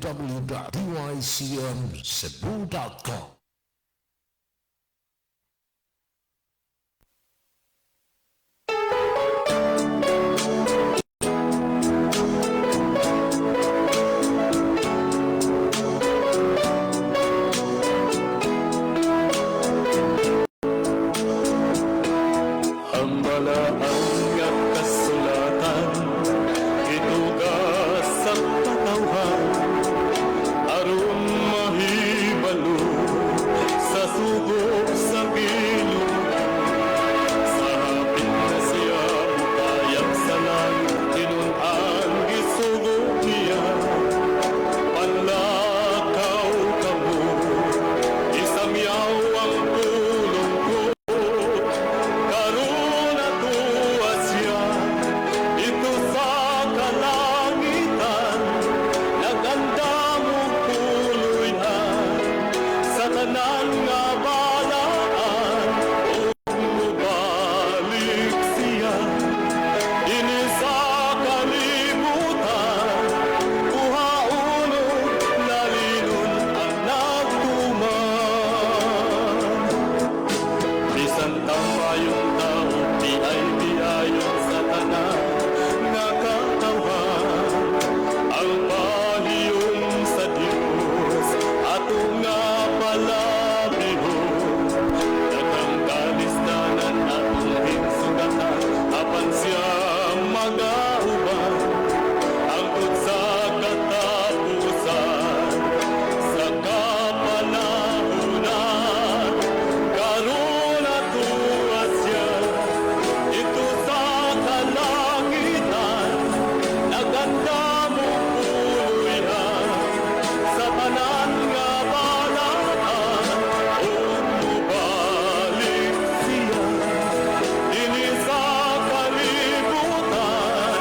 www.dycmcebu.com. Hambala ang kasulatan, itugas sa katawan, aron mahibalo sa subok sa bilog. Sa hapit na siya bukayang salan, tinun-an gisugod niya. Panlakaw kamo, isamyaw ang tulong ko. Karon atuwa siya dito sa kalangitan, nagandamog puloy na sa tanan nga balaan. O mubalik siya dinhi sa kalibutan, kuhaunong nalinon ang nagtuman. Bisan tampayong tao, di ay diayon sa tanan nga katawan. Ang pahiyong sa Dios ato nga palabihon. Daghang kalisdanan atong hinsugatan, apan siya magauban. Angkod sa katapusan, sa kapanahunan, karon atuwa siya dito sa kalangitan, nagandamog puloy na sa tanan nga balaan. O mubalik siya dinhi sa kalibutan,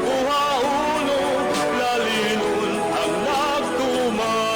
kuhaunong lalinon ang nagtuman.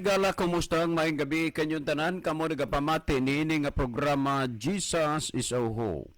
higala, kumusta ang maayong gabi kanyong tanan? Kamo nagapamati niini nga programa Jesus is Oho.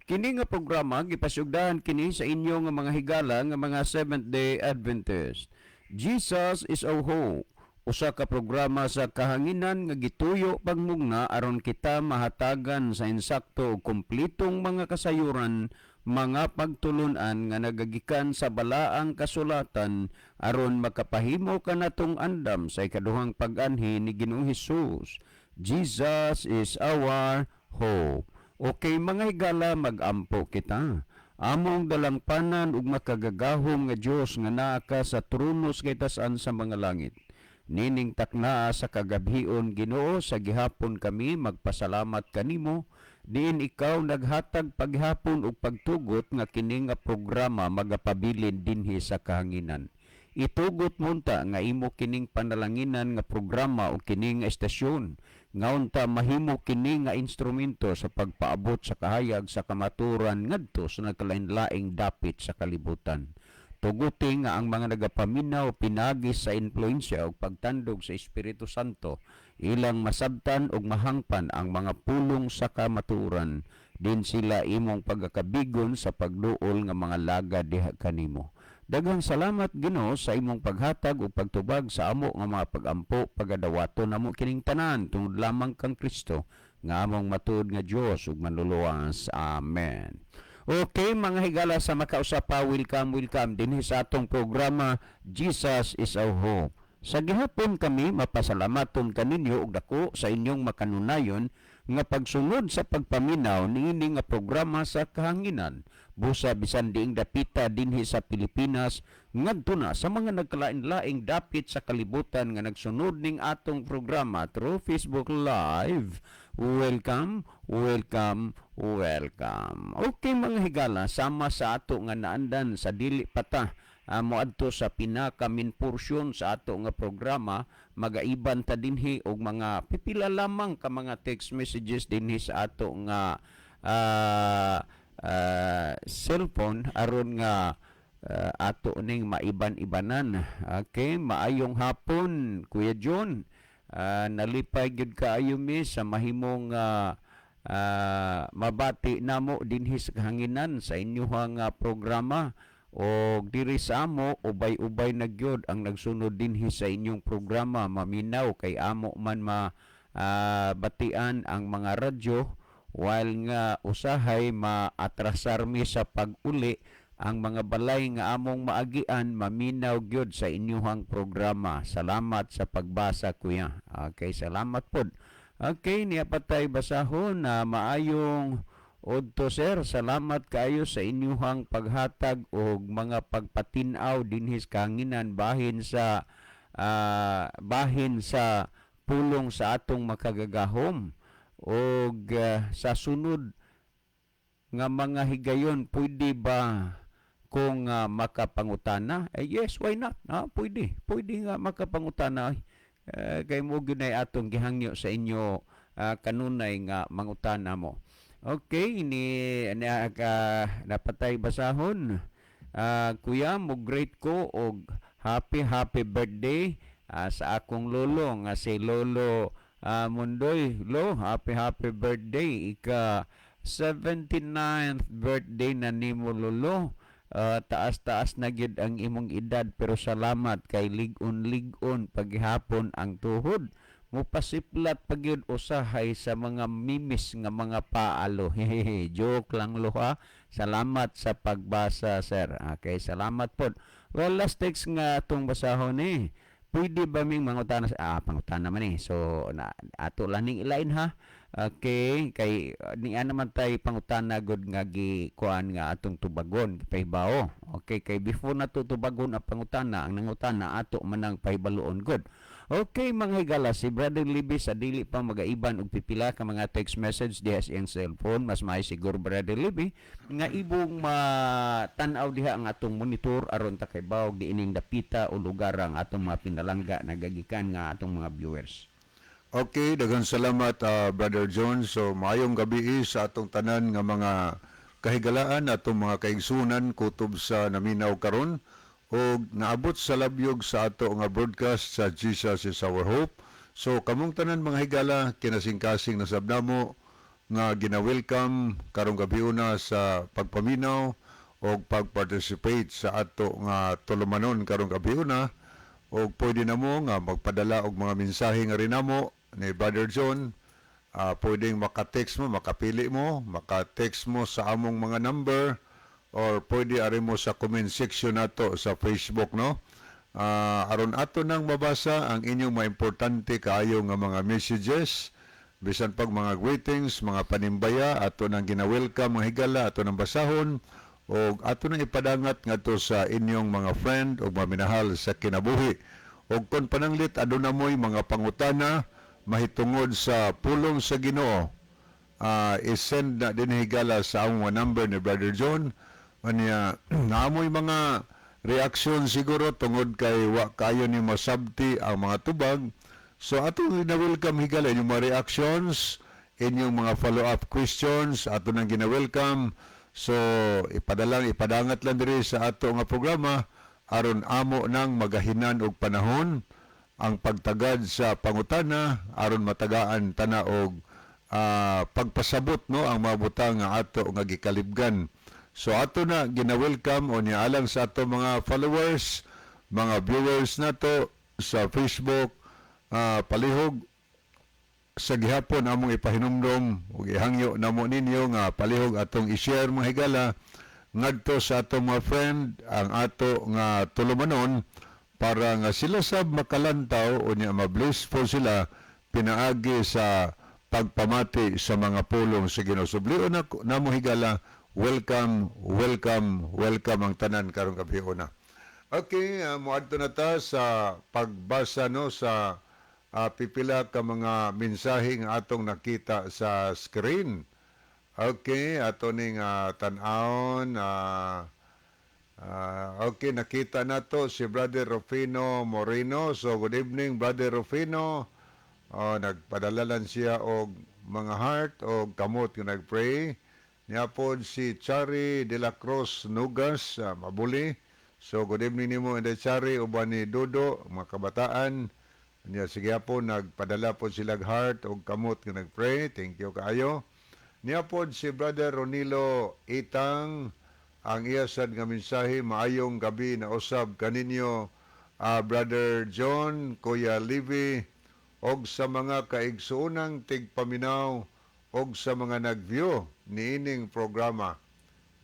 Kini nga programa gipasugdahan kini sa inyo nga mga higala nga mga Seventh-day Adventist. Jesus is Oho. Usa ka programa sa kahanginan nga gituyo pagmugna aron kita mahatagan sa insakto ug kumpletong mga kasayuran, mga pagtulunan nga nagagikan sa balaang kasulatan aron makapahimo kanatong andam sa ikaduhang pag-anhi ni Ginoong Hesus. Jesus is our hope. Okay mga higala, magampo kita. Among dalangpanan ug makagagahom nga Dios nga naa ka sa trono sa kitasan sa mga langit. Nining takna sa kagabhion Ginoo, sa gihapon kami magpasalamat kanimo. Diin ikaw naghatag paghapon ug pagtugot nga kini nga programa magapabilin dinhi sa kahanginan. Itugot munta nga imo kining panalanginan nga programa o kini nga estasyon. Ngaunta mahimo kini nga instrumento sa pagpaabot sa kahayag sa kamaturan ngadto sa nagkalain-laing dapit sa kalibutan. Tuguti nga ang mga nagapaminaw pinagi sa influensya o pagtandog sa Espiritu Santo, ilang masabtan o mahangpan ang mga pulong sa kamaturan, din sila imong pagkakabigon sa pagduol nga mga laga diha kanimo. Daghang salamat Ginoo sa imong paghatag o pagtubag sa amo nga mga pagampo pagadawaton namo kining tanan tungod lamang kang Kristo nga among matuod nga Dios ug manluluwas. Amen. Okay mga higala, sa makausapa, welcome dinhi sa atong programa Jesus is Our Hope. Sa gihapon kami mapasalamaton kaninyo og dako sa inyong makanunayon nga pagsunod sa pagpaminaw niini nga programa sa kahanginan busa bisan diing dapita dinhi sa Pilipinas ngadto na sa mga nagkalain-laing dapit sa kalibutan nga nagsunod ning atong programa through Facebook Live. Welcome. Okay mga higala, sama sa ato nga naandan sa dili pata moadto sa pinakamin porsyon sa ato nga programa, magaiban ta dinhi og mga pipila lamang ka mga text messages dinhi sa ato nga cellphone aron nga ato ning maiban-ibanan. Okay, maayong hapon Kuya John. Nalipay gyud kaayo mi sa mahimong mabati namo dinhi sa kahanginan sa inyong programa. O diri sa amo, ubay-ubay na gyud ang nagsunod dinhi sa inyong programa. Maminaw kay amo man batian ang mga radyo while nga usahay maatrasar mi sa pag-uli ang mga balay nga among maagian. Maminaw gyud sa inyong programa. Salamat sa pagbasa kuya. Okay, salamat pod. Okay, niya patay basahon na maayong Odto sir, salamat kayo sa inyong paghatag og mga pagpatinaw dinhi sa kahanginan bahin sa pulong sa atong makagagahom og sa sunod nga mga higayon pwede ba kung makapangutana? Yes, why not? Pwede nga makapangutana. Kay mo gunay atong gihangyo sa inyo kanunay nga mangutana mo. Okay, napatay basahon. Kuya, mo great ko og happy birthday sa akong lolo nga si Lolo Mundoy. Lo, happy birthday. Ika 79th birthday na nimo lolo. Taas-taas na gyud ang imong edad pero salamat kay ligon paghihapon ang tuhod. Mupasiplat pagyud usahay sa mga mimis nga mga paalo. Hehehe, joke lang lo ha. Salamat sa pagbasa sir. Okay, salamat pod. Well, last text nga atong basahon pwede ba ming mangutana pangutana man so ato lang ning ilain ha. Okay, kay niya naman tay pangutana gud nga gikuan nga atong tubagon pahibaw. Okay, kay before na tubagon ang pangutana, ang nangutana ato manang pahibaluon gud. Okay mga higala, si Brother Libby sa dili pa magaiban og pipila ka mga text message diha sa iyang cellphone. Mas may siguro Brother Libby nga ibong matanaw diha ang atong monitor aron ta kay bawog diining dapita o lugar ang atong mga pinalangga nagagikan nga atong mga viewers. Okay, daghang salamat Brother John. So maayong gabi sa atong tanan nga mga kahigalaan atong mga kaigsunan kutob sa naminaw karon o naabot sa labyog sa ato nga broadcast sa Jesus is Our Hope. So kamong tanan mga higala, kinasing-kasing na sabnamo nga gina-welcome karong gabi una sa pagpaminaw o pag-participate sa ato nga tulumanon karong gabi una, o pwede na mo nga magpadala og mga mensahe nga rin namo ni Brother John. Pwedeng maka-text mo, makapili mo, maka-text mo sa among mga number, or pwede ari mo sa comment section nato sa Facebook, no? Aron ato nang mabasa ang inyong mga importante kaayo nga mga messages, bisan pag mga greetings, mga panimbaya, ato nang gina-welcome mga higala, ato nang basahon, o ato nang ipadangat ngadto sa inyong mga friend o maminahal sa kinabuhi. O kung pananglit, aduna mo'y mga pangutana, mahitungod sa pulong sa Ginoo, isend na din higala sa among number ni Brother John. Anya, naamoy mga reaksyon siguro tungod kay wa kayo ni masabti ang mga tubag. So atong gina-welcome higala inyong mga reactions, inyong mga follow-up questions, ato nang gina-welcome. So ipadangat lang diri sa ato nga programa aron amo nang magahinan og panahon ang pagtagad sa pangutana aron matagaan tana og pagpasabot, no, ang mga butang nga ato nga gikalibgan. So ato na gina-welcome o nialang sa ato mga followers, mga viewers nato sa Facebook, palihog sa gihapon among ipahinumdom ug ihangyo namo ninyo nga palihog atong i-share mga higala ngadto sa ato mga friend ang ato nga tulumanon para nga sila sab makalantaw o niya ma-blissful sila pinaagi sa pagpamati sa mga pulong sa Ginoo. Sublion na mo higala, welcome ang tanan karong gabi una. Okay, moadto na ta sa pagbasa, no, sa pipila ka mga mensahe nga atong nakita sa screen. Okay, ato ning tan-awon. Okay, nakita na to si Brother Rufino Moreno. So, good evening, Brother Rufino. Nagpadala lang siya og mga heart o kamot yung nagpray. Niya po si Chari de la Cruz Nugas, Mabuli. So, good evening nimo, Inday Chari, uban ni Dodo, mga kabataan. Niya, sige po, nagpadala po sila heart o kamot yung nagpray. Thank you kaayo. Niya po si Brother Ronilo Itang, ang iyasad nga mensahe, maayong gabi na usab kaninyo, Brother John, Kuya Livy, og sa mga kaigsuunang tigpaminaw, og sa mga nag-view ni ining programa.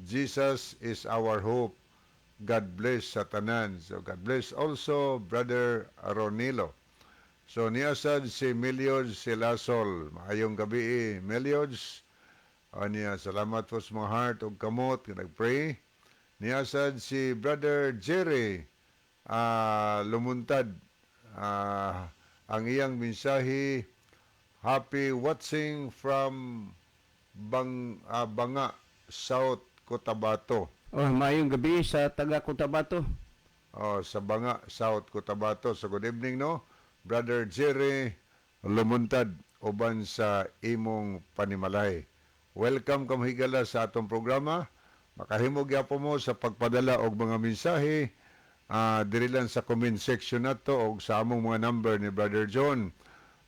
Jesus is our hope. God bless sa tanan. So God bless also Brother Ronilo. So niyasad si Meliods Silasol. Maayong gabi, Meliods. Niya, salamat po sa mga heart o kamot na nag-pray. Niyasad si Brother Jerry Lumuntad. Ang iyang mensahe, happy watching from Banga, South Cotabato. Mayong gabi sa taga Cotabato. Sa Banga, South Cotabato. So good evening, no? Brother Jerry Lumuntad, uban sa imong panimalay. Welcome kam higala sa atong programa. Makahimog yapo mo sa pagpadala og mga mensahe diri lang sa comment section nato og sa among mga number ni Brother John.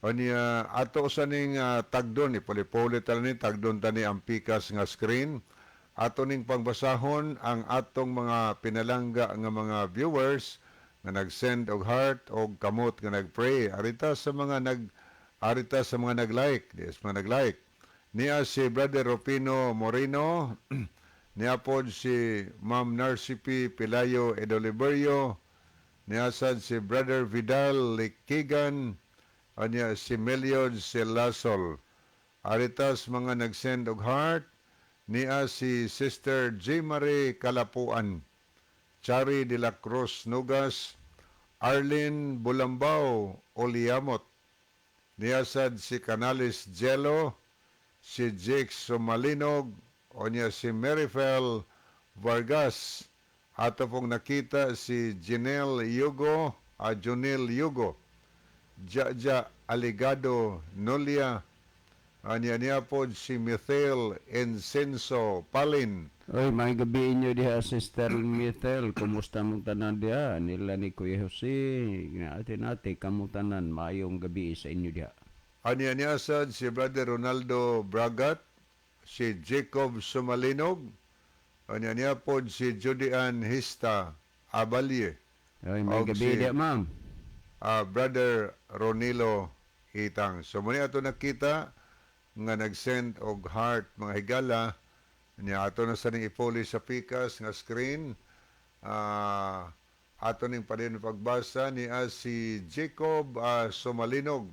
Niya ato sa ning tagdon, ipuli-puli tala ni tagdon tani ang pikas nga screen. Ato ning pangbasahon ang atong mga pinalangga nga mga viewers nga nag-send og heart og kamot nga nag-pray. Arita sa mga nag-like, yes, mga nag-like. Niya si Brother Rufino Moreno, niya po si Ma'am Narcipi Pilayo Edoliverio, niya sad si Brother Vidal Likigan, niya si Meliod Silasol. Aritas mga nag-send og heart, niya si Sister J. Marie Kalapuan, Chari de la Cruz Nugas, Arlene Bulambao Oliamot, niya sad si Canales Jello, si Jake Somalinog, o niya si Marifel Vargas. Ato pong nakita si Junel Yugo, Jaja Aligado Nolia, Anya po si Mithel Encenso Palin. Oy, may gabi inyo diha, Sister Mithel. Kumusta mong tanan diha? Nila ni Kuya Jose. Ate, kamong tanan. Maayong gabi sa inyo diha. Anya sad si Brother Ronaldo Bragat, si Jacob Sumalinog. Anya po si Judian Hista Abalye. Oy, may Og gabi si- diha, ma'am. Brother Ronilo Itang. So muna ato nakita nga nag-send og heart mga higala niya ato na sa ning ipuli sa pikas nga screen. Ato ning padin pagbasa ni si Jacob Sumalinog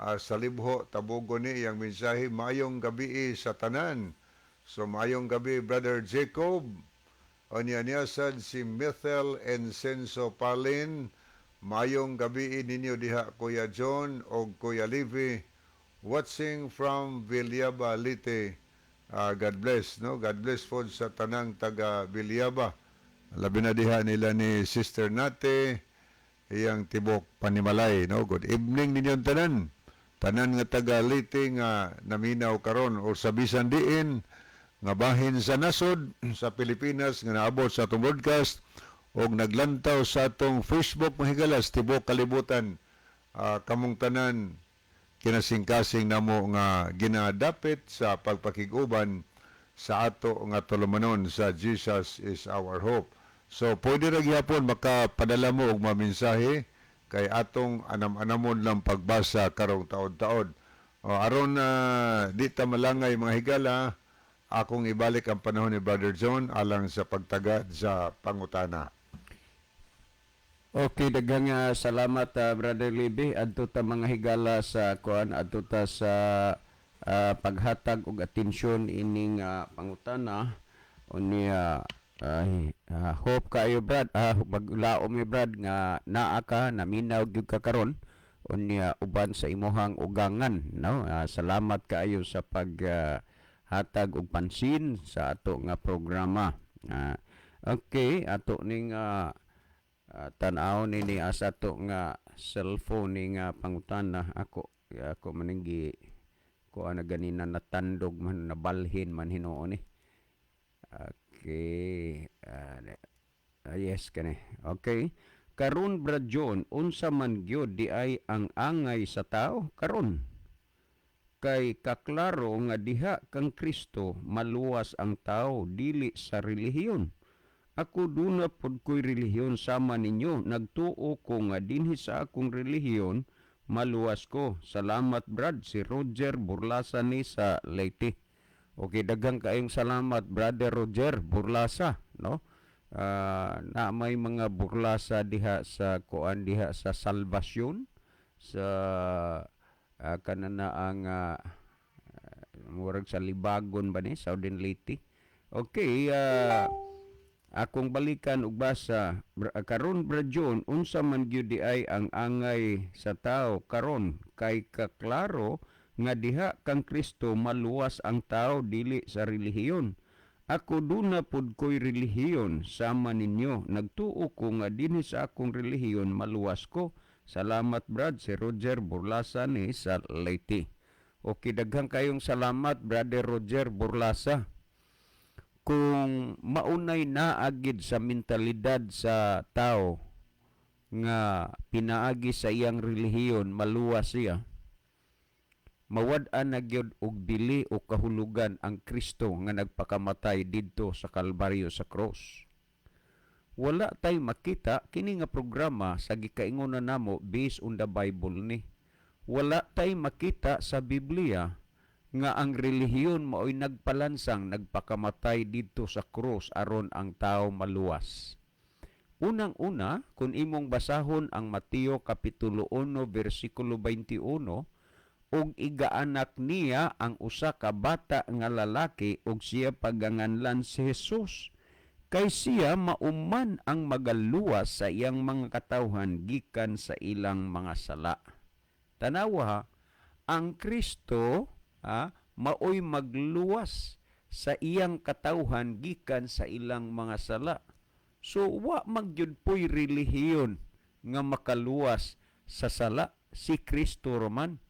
sa libho tabugo ni iyang mensahe, mayong gabi sa tanan. So mayong gabi Brother Jacob. Niya sad si Mithel Encenso Palin. Mayong gabi ninyo diha Kuya John o Kuya Livy, watching from Villaba, Leyte. God bless, no? God bless po sa tanang taga Villaba. Labi na diha nila ni Sister Nate, iyang tibok Panimalay, no? Good evening ninyong tanan. Tanan nga taga Leyte nga naminaw karon o sa bisan diin nga bahin sa nasod sa Pilipinas nga naabot sa atong broadcast og naglantaw sa atong Facebook mahigalas tibok kalibutan. Kamong tanan kinasingkasing namo nga ginadapit sa pagpakiguban sa ato nga tulumanon sa Jesus is our hope. So pwede ra gyapon makapadala mo og mamensahe kay atong anam-anamon lang pagbasa karong taod-taod. Aron di ta malangay mga higala, akong ibalik ang panahon ni Brother John alang sa pagtagad sa pangutana. Okay, daghang salamat Brother Libby. Adto ta mga higala sa kuan, adto ta sa paghatag og atensyon ining pangutana unya hope kayo Brad, maglaom mi Brad nga naa ka naminaw gyud ka karon unya uban sa imuhang ugangan, no? Salamat kaayo sa paghatag og pansin sa ato nga programa. Okay, ato ning tan-aw nini asa to nga cellphone ni nga pangutana ako maninggi ko ana ganina natandog man nabalhin man hinuon ni. Okay. Yes kani. Okay. Karon Brad John, unsa man gyud di ay ang angay sa tao karon? Kay kaklaro nga diha kang Kristo maluwas ang tao dili sa relihiyon. Ako duna pod ko'y relihiyon sama ninyo. Nagtuo ko nga dinhi sa akong relihiyon, maluwas ko. Salamat Brad, si Roger Burlasa ni sa Leyte. Okay, daghang kaayong salamat Brother Roger Burlasa, no? Na may mga burlasa diha sa kuan diha sa Salvasyon sa kanana ang murag sa Libagon ba ni Southern Leyte. Okay, akong balikan og basa karon Brad John, unsa man gyud di ay ang angay sa tao karon kay kaklaro nga diha kang Kristo maluwas ang tao dili sa relihiyon. Ako duna pod ko'y relihiyon sama ninyo. Nagtuo ko nga dinhi sa akong relihiyon maluwas ko. Salamat Brad, si Roger Burlasa ni sa Leyte. Okay, daghang kayong salamat Brother Roger Burlasa. Kung maunay naagid sa mentalidad sa tao nga pinaagi sa iyang relihiyon maluwas siya, mawad-an na gyud og bili o kahulugan ang Kristo nga nagpakamatay didto sa Kalbaryo sa cross. Wala tay makita kini nga programa sa gikaingonan namo based on the Bible ni. Wala tay makita sa Biblia nga ang relihiyon mao'y nagpalansang nagpakamatay dito sa krus aron ang tao maluwas. Unang-una, kung imong basahon ang Mateo Kapitulo 1, versikulo 21, og igaanak niya ang usa ka bata nga lalaki og siya paganganlan si Jesus. Kay siya mauman ang magaluwas sa iyang mga katawhan gikan sa ilang mga sala. Tanawa, ang Kristo maoy magluwas sa iyang katawhan gikan sa ilang mga sala. So wa magyud po'y relihiyon nga makaluwas sa sala, si Kristo raman.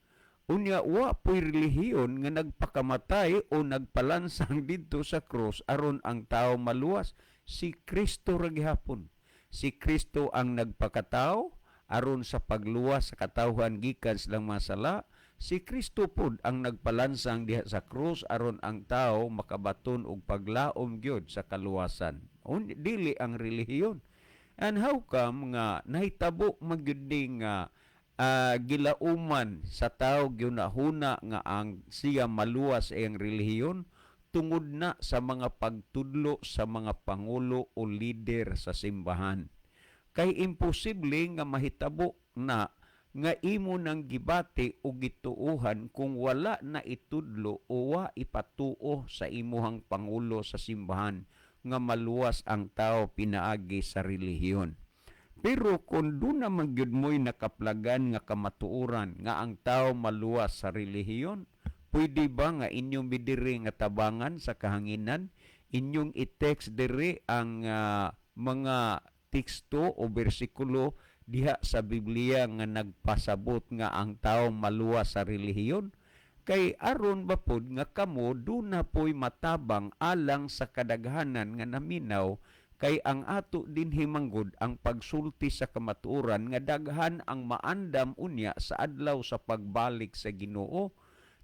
Unya wa po'y relihiyon nga nagpakamatay o nagpalansang didto sa krus aron ang tao maluwas. Si Kristo ra gihapon. Si Kristo ang nagpakatao aron sa pagluwas sa katawhan gikan silang masala. Si Kristo pud ang nagpalansang diha sa krus aron ang tao makabaton og paglaom gyud sa kaluwasan. Dili ang relihiyon. And how come nga nahitabo magyud nga gilauman sa tao gyunahuna nga ang siya maluwas ang relihiyon tungod na sa mga pagtudlo sa mga pangulo o lider sa simbahan. Kay imposible nga mahitabo na nga imo nang gibati o gituuhan kung wala na itudlo o wa ipatuo sa imuhang pangulo sa simbahan nga maluwas ang tao pinaagi sa relihiyon. Pero kung doon naman gyud mo'y nakaplagan nga kamatuoran nga ang tao maluwas sa relihiyon, pwede ba nga inyong bidiri nga tabangan sa kahanginan, inyong i-text diri ang mga teksto o bersikulo diha sa Biblia nga nagpasabot nga ang tao maluwas sa relihiyon? Kay aron ba pod nga kamo doon na po'y matabang alang sa kadaghanan nga naminaw, kay ang ato din himanggod ang pagsulti sa kamatuoran nga daghan ang maandam unya sa adlaw sa pagbalik sa Ginoo.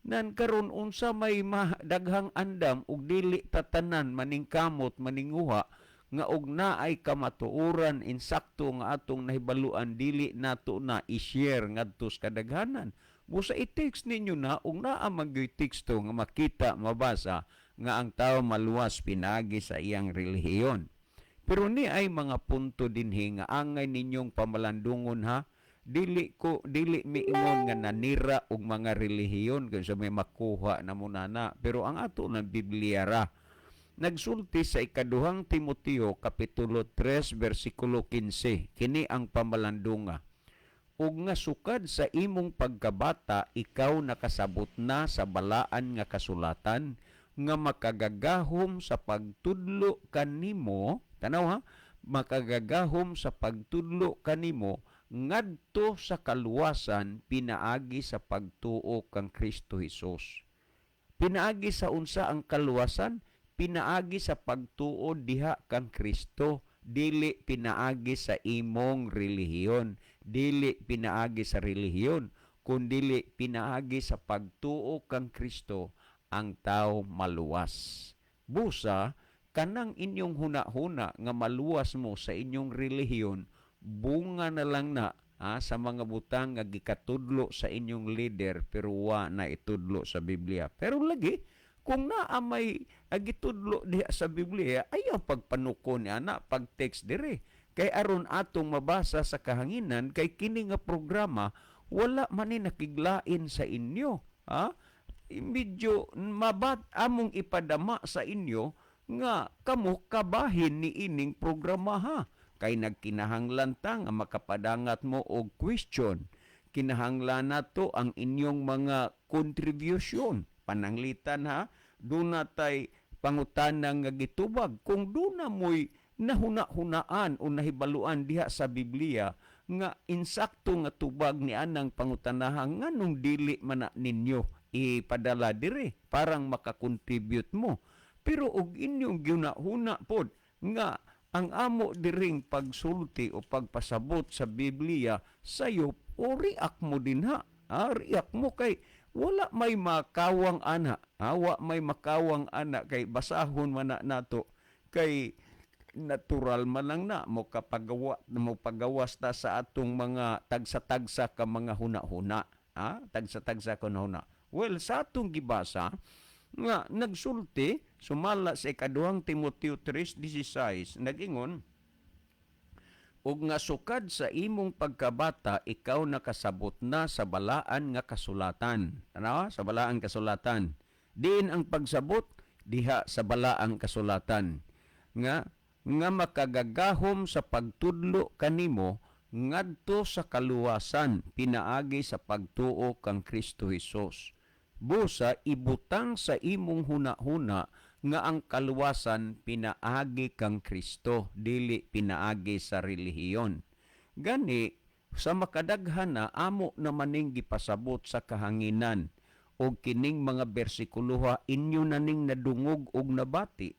Nan karon unsa may daghang andam ug dili tatanan maningkamot maninguha nga og naay kamatuoran insakto nga atong nahibaluan dili nato na i-share ngadto sa kadaghanan. Busa i-text ninyo na ug naa magyoy teksto nga makita mabasa nga ang tao maluwas pinagi sa iyang relihiyon. Pero ni ay mga punto dinhi nga angay ninyong pamalandungon ha. Dili miingon nga nanira og mga relihiyon kung sa may makuha na munana. Pero ang ato ng Biblia ra. Nagsulti sa ikaduhang Timoteo kapitulo 3 versikulo 15. Kini ang pamalandunga. Ug nga sukad sa imong pagkabata, ikaw nakasabot na sa balaan nga kasulatan nga makagagahom sa pagtudlo kanimo. Tanaw ha, makagagahom sa pagtudlo kanimo ngadto sa kaluwasan pinaagi sa pagtuo kang Kristo Hesus. Pinaagi sa unsa ang kaluwasan? Pinaagi sa pagtuo diha kang Kristo. Dili pinaagi sa imong relihiyon. Dili pinaagi sa relihiyon. Kundili pinaagi sa pagtuo kang Kristo ang tao maluwas. Busa, kanang inyong huna-huna nga maluwas mo sa inyong relihiyon, bunga na lang na sa mga butang nga gikatudlo sa inyong leader pero wa na itudlo sa Biblia. Pero lagi, kung naa may gitudlo diha sa Biblia, ayaw pagpanukon ni ana, pag-text dire. Kay aron atong mabasa sa kahanginan, kay kini nga programa, wala man ni nakiglain sa inyo. Medyo mabat among ipadama sa inyo nga kamo kabahin ni ining programa ha. Kay nagkinahanglan ta nga makapadangat mo og question. Kinahanglan nato ang inyong mga contribution. Pananglitan ha, doon natay pangutanang nga gitubag. Kung doon na mo'y nahuna-hunaan o nahibaluan diha sa Biblia nga insakto nga tubag ni anang pangutanahan nganong dili man na ninyo ipadala dire parang makakontribute mo. Pero og inyong ginahuna pod nga ang amo diring pagsulti o pagpasabot sa Biblia sayo o react mo din ha. React mo kay wala may makawang ana. Wa may makawang ana kay basahon man na nato kay natural man lang na mo pagawas ta sa atong mga tagsa-tagsa ka mga huna-huna. Tagsa-tagsa ka huna. Well, sa atong gibasa nga nagsulti sumala sa ikaduhang Timoteo 3:16 nag-ingon ug nga sukad sa imong pagkabata ikaw nakasabot na sa balaan nga kasulatan. Sa balaan kasulatan. Diin ang pagsabot diha sa balaang kasulatan nga makagagahom sa pagtudlo kanimo ngadto sa kaluwasan pinaagi sa pagtuo kang Kristo Hesus. Busa ibutang sa imong huna-huna nga ang kaluwasan pinaagi kang Kristo, dili pinaagi sa relihiyon. Gani, Sa makadaghan na amo na maning gipasabot sa kahanginan o kining mga bersikuloha inyo naning nadungog og nabati.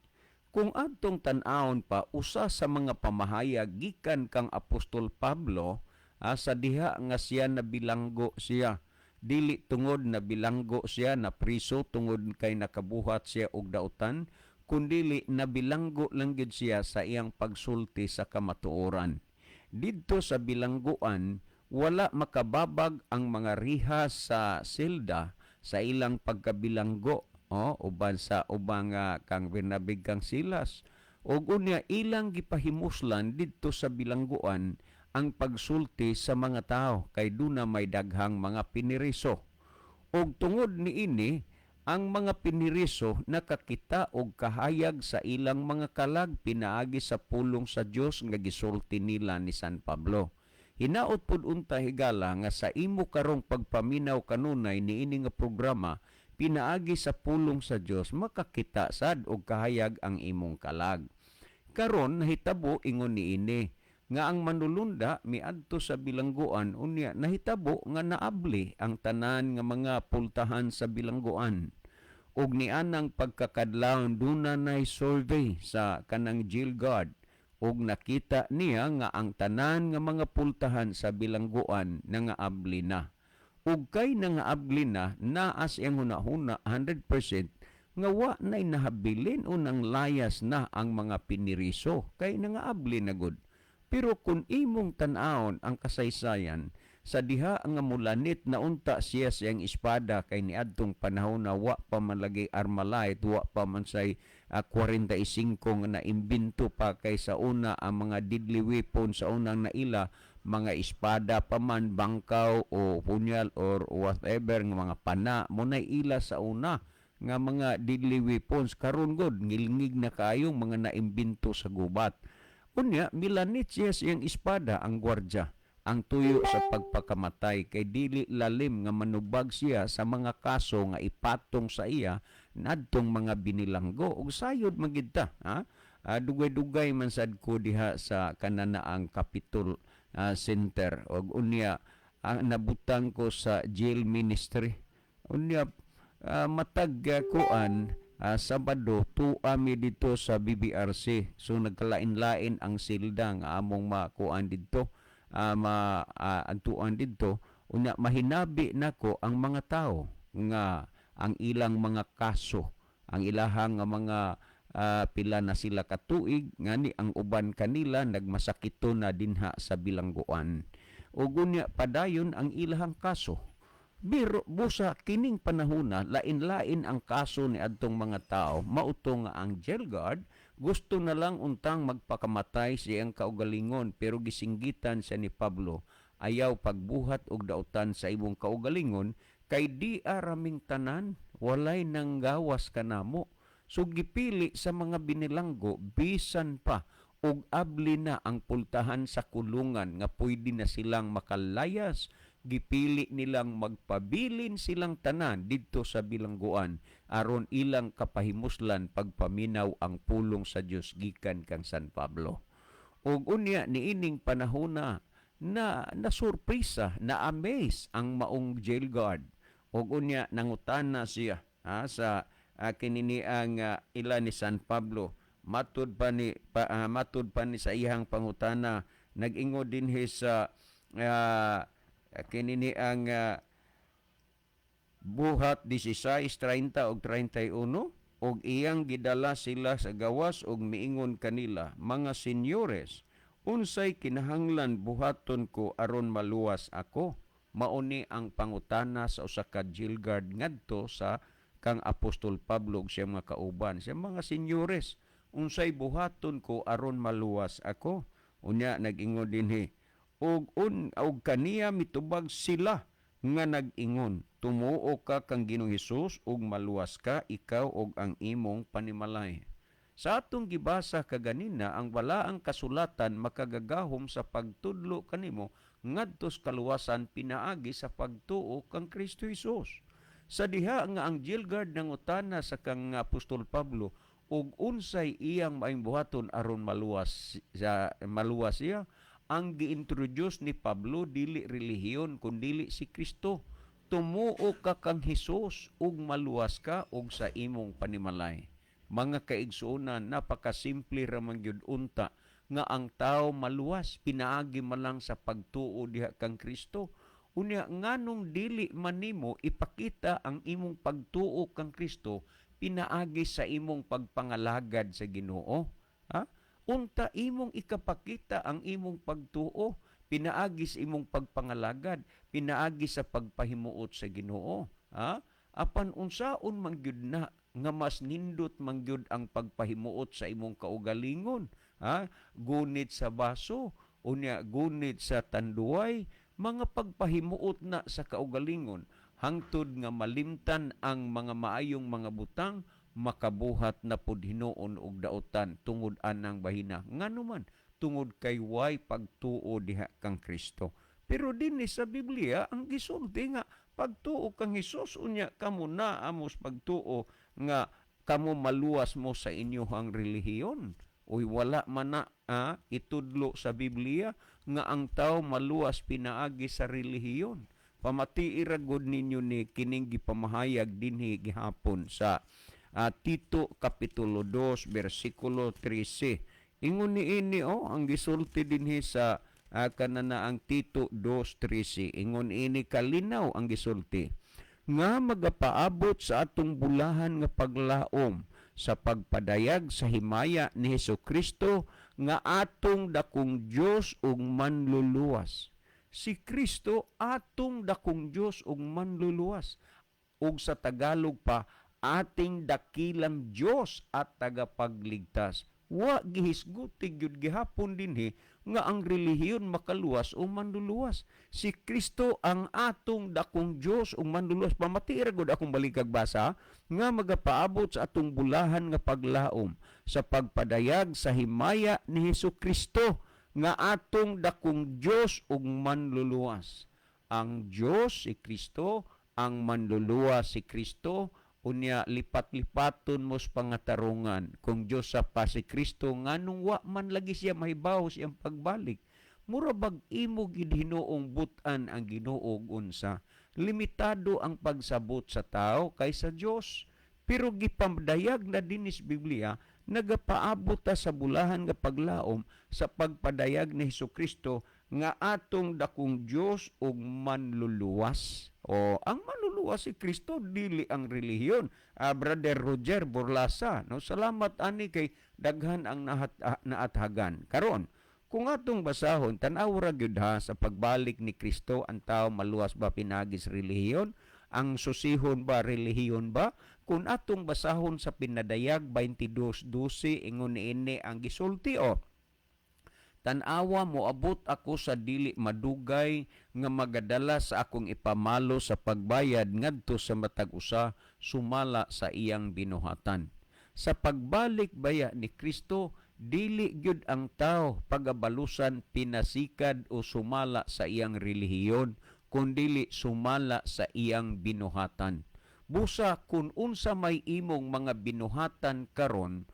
Kung adtong tan-awon pa usa sa mga pamahayag gikan kang Apostol Pablo, sa diha nga siya nabilanggo siya, dili tungod na bilanggo siya na priso tungod kay nakabuhat siya og dautan, kundili nabilanggo lang gid siya sa iyang pagsulti sa kamatuoran. Didto sa bilangguan, wala makababag ang mga rihas sa silda sa ilang pagkabilanggo, uban sa ubang kang Bernabig kang Silas. Ug unya ilang gipahimuslan didto sa bilangguan ang pagsulti sa mga tao kay duna may daghang mga piniriso. Og tungod niini, ang mga piniriso nakakita og kahayag sa ilang mga kalag pinaagi sa pulong sa Dios nga gisulti nila ni San Pablo. Hinaot pud unta higala nga sa imo karong pagpaminaw kanunay niini nga programa pinaagi sa pulong sa Dios makakita sad og kahayag ang imong kalag. Karon nahitabo ingon niini nga ang manulunda miadto sa bilangguan unya nahitabo nga naabli ang tanan nga mga pultahan sa bilangguan. Og nianang pagkakadlawon duna nay survey sa kanang jail guard og nakita niya nga ang tanan nga mga pultahan sa bilangguan nangaabli na. Ug kay nangaabli na naas iyang hunahuna 100% nga wa nay nahabilin unang layas na ang mga piniriso kay nangaabli na gud. Pero kung imong tan-awon ang kasaysayan, sa diha nga mulanit na unta siya siyang espada kay niadtong panahon na wa pa man lagi Armalite, wa pa man say 45 nga naimbento pa kay sa una ang mga deadly weapon sa unang naila, mga espada pa man, bangkaw o punyal or whatever nga mga pana mo na ila sa una nga mga deadly weapons. Karon god ngilngig na kayong mga naimbento sa gubat. Unya, milanit siya siyang espada ang gwardya, ang tuyo sa pagpakamatay kay dili lalim nga manubag siya sa mga kaso nga ipatong sa iya nadtong mga binilanggo ug sayod magidta. Dugay-dugay man sad ko diha sa kananaang Capitol Center ug unya nabutang ko sa jail ministry. Unya matag kuan Sabado, tuami dito sa BBRC. So nagkalain-lain ang silda nga among makuan dito, antuan dito. Unya mahinabi nako ang mga tao nga ang ilang mga kaso, ang ilahang nga mga pila na sila katuig, ngani ang uban kanila nagmasakito na dinha sa bilangguan. Ug unya padayon ang ilahang kaso. Biro busa kining panahona lain-lain ang kaso ni adtong mga tao mauto nga ang jail guard gusto na lang untang magpakamatay siyang kaugalingon pero gisinggitan siya ni Pablo ayaw pagbuhat og dautan sa imong kaugalingon kay di araming tanan walay nang gawas kanamo. So gipili sa mga binilanggo bisan pa og abli na ang pultahan sa kulungan nga pwede na silang makalayas. Gipili nilang magpabilin silang tanan didto sa bilangguan aron ilang kapahimuslan pagpaminaw ang pulong sa Dios gikan kang San Pablo. Ug unya niining panahona na nasurpresa, na-amaze ang maong jail guard. Ug unya nangutana siya sa kinini ang ila ni San Pablo. Matud pa ni sa iyang pangutana nag-ingo dinhi sa kinini ang buhat 16:30 ug 31 ug iyang gidala sila sa gawas ug miingon kanila, mga senyores, unsay kinahanglan buhaton ko aron maluwas ako? Mauni ang pangutana sa usa ka jail guard ngadto sa kang Apostol Pablo ug siyang mga kauban. Siya, mga senyores, unsay buhaton ko aron maluwas ako? Unya nag-ingon dinhi, og kaniya mitubag sila nga nag-ingon, tumuo ka kang Ginoong Hesus ug maluwas ka ikaw ug ang imong panimalay. Sa atong gibasa kaganina, ang balaang kasulatan makagagahom sa pagtudlo kanimo ngadto sa kaluwasan pinaagi sa pagtuo kang Kristo Hesus. Sa diha nga ang jail guard nangutana sa kang Apostol Pablo ug unsay iyang maayong buhaton aron maluwas siya, ang giintroduce ni Pablo dili relihiyon kundi si Kristo. Tumuo ka kang Hesus ug maluwas ka og sa imong panimalay. Mga kaigsuonan, napakasimple ra man gyud unta nga ang tao maluwas pinaagi man lang sa pagtuo diha kang Kristo. Unya nganong dili man nimo ipakita ang imong pagtuo kang Kristo pinaagi sa imong pagpangalagad sa Ginoo? Ha? Unta imong ikapakita ang imong pagtuo pinaagi sa imong pagpangalagad, pinaagi sa pagpahimuot sa Ginoo. Ha? Apan unsaon man gyud na nga mas nindot man gyud ang pagpahimuot sa imong kaugalingon. Ha? Gunit sa baso, unya gunit sa tanduay, mga pagpahimuot na sa kaugalingon hangtod nga malimtan ang mga maayong mga butang, makabuhat na pud hinuon og daotan tungod anang bahina. Nganuman tungod kay way pagtuo diha kang Kristo. Pero dinhi sa Biblia ang gisulti nga pagtuo kang Hesus unya kamo na amos pagtuo nga kamo maluwas mo sa inyohang relihiyon. Uy wala man na itudlo sa Biblia nga ang tao maluwas pinaagi sa relihiyon. Pamati iragod ninyo ni kining gipamahayag dinhi gihapon sa Tito Kapitulo 2 versikulo 13. Ingon niini ang gisulti dinhi sa kanana ang Tito 2:13. Ingon ini kalinaw ang gisulti nga magapaabot sa atong bulahan nga paglaom sa pagpadayag sa himaya ni Hesukristo nga atong dakong Dios ug manluluwas. Si Kristo atong dakong Dios ug manluluwas. Ug sa Tagalog pa ating dakilang Dios at tagapagligtas. Wa gihisgutig gyud gihapon dinhi nga ang relihiyon makaluwas o manluluwas. Si Kristo ang atong dakong Dios ug manluluwas. Pamati ra gud akong balikag basa nga magapaabot sa atong bulahan nga paglaom sa pagpadayag sa himaya ni Hesukristo nga atong dakong Dios ug manluluwas. Ang Dios si Kristo, ang manluluwas si Kristo. Unya lipat-lipaton mo sa pangatarungan kung Diyos sa pa si Kristo nganong wa man lagi siya mahibaw siyang pagbalik. Mura bag imo gid hinuong butan ang Ginoo unsa. Limitado ang pagsabot sa tao kaysa Dios. Pero gipadayag na dinis Biblia nagapaabot ta sa bulahan nga paglaom sa pagpadayag ni Hesukristo nga atong dakong Dios ug manluluwas. O ang manluluwas si Kristo dili ang relihiyon. Brother Roger Borlasa, no, salamat ani kay daghan ang naathagan. Karon, kung atong basahon tan-aw ra gyud ha sa pagbalik ni Kristo ang tao maluwas ba pinagis relihiyon? Ang susihon ba relihiyon ba? Kung atong basahon sa pinadayag 22:12 ingon niini ang gisulti Tan-awa moabot ako sa dili madugay nga magadala sa akong ipamalo sa pagbayad ngadto sa matag usa sumala sa iyang binuhatan. Sa pagbalik baya ni Kristo, dili gyud ang tao pagabalusan pinasikad o sumala sa iyang relihiyon, kundili sumala sa iyang binuhatan. Busa kun unsa may imong mga binuhatan karon,